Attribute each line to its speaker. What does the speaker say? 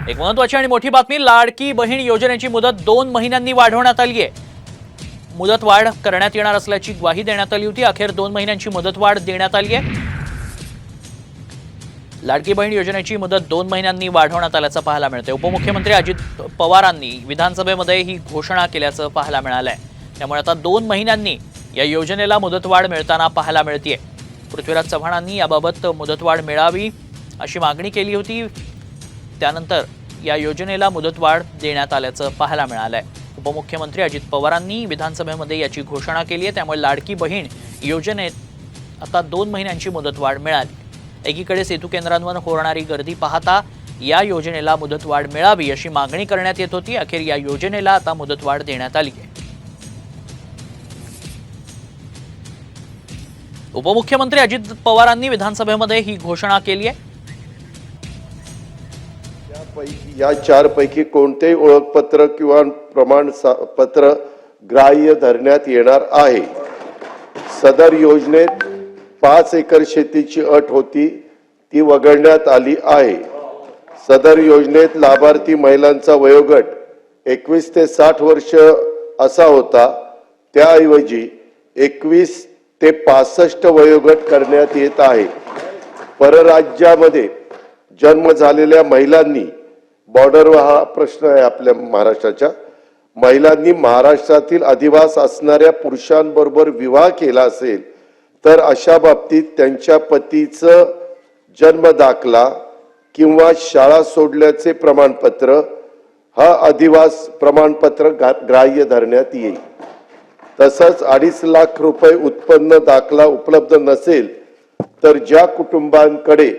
Speaker 1: एक महत्त्वाची आणि मोठी बातमी, लाडकी बहीण योजनेची मुदत 2 महिन्यांनी वाढवण्यात आली आहे। मुदत वाढ करण्यात येणार असल्याची ग्वाही देण्यात आली होती। अखेर 2 महिन्यांची मुदतवाढ देण्यात आली आहे। लाडकी बहीण योजनेची मुदत 2 महिन्यांनी वाढवण्यात आल्याचं पाहायला मिळते। उपमुख्यमंत्री अजित पवारांनी विधानसभेमध्ये ही घोषणा केल्याचं पाहायला मिळालंय। त्यामुळे आता 2 महिन्यांनी या योजनेला मुदतवाढ मिळताना पाहायला मिळते। पृथ्वीराज चव्हाणांनी याबाबत मुदतवाढ मिळावी अशी मागणी केली होती। त्यानंतर या योजनेला मुदतवाढ देण्यात आल्याचं पाहायला मिळालंय। उपमुख्यमंत्री अजित पवारांनी विधानसभेमध्ये याची घोषणा केली आहे। त्यामुळे लाडकी बहीण योजनेत आता 2 महिन्यांची मुदतवाढ मिळाली। एकीकडे सेतू केंद्रांवर होणारी गर्दी पाहता या योजनेला मुदतवाढ मिळावी अशी मागणी करण्यात येत होती। अखेर या योजनेला आता मुदतवाढ देण्यात आली आहे। उपमुख्यमंत्री अजित पवारांनी विधानसभेमध्ये ही घोषणा केली आहे।
Speaker 2: या 4 पैकी कोणतेही ओळखपत्र किंवा प्रमाणपत्र ग्राह्य धरण्यात येणार आहे। सदर योजनेत 5 एकर शेतीची अट होती, ती वगळण्यात आली आहे। सदर योजनेत लाभार्थी महिलांचा वयोगट 21 ते 60 वर्ष असा होता, त्याऐवजी 21 ते 65 वयोगट करण्यात येत आहे। परराज्यामध्ये जन्म झालेल्या महिलांनी, बॉर्डरवर हा प्रश्न आहे आपल्या महाराष्ट्राच्या, महिलांनी महाराष्ट्रातील अधिवास असणाऱ्या पुरुषांबरोबर विवाह केला असेल तर अशा बाबतीत त्यांच्या पतीचं जन्म दाखला किंवा शाळा सोडल्याचे प्रमाणपत्र हा अधिवास प्रमाणपत्र ग्राह्य धरण्यात येईल। तसंच 2.5 लाख रुपये उत्पन्न दाखला उपलब्ध नसेल तर ज्या कुटुंबांकडे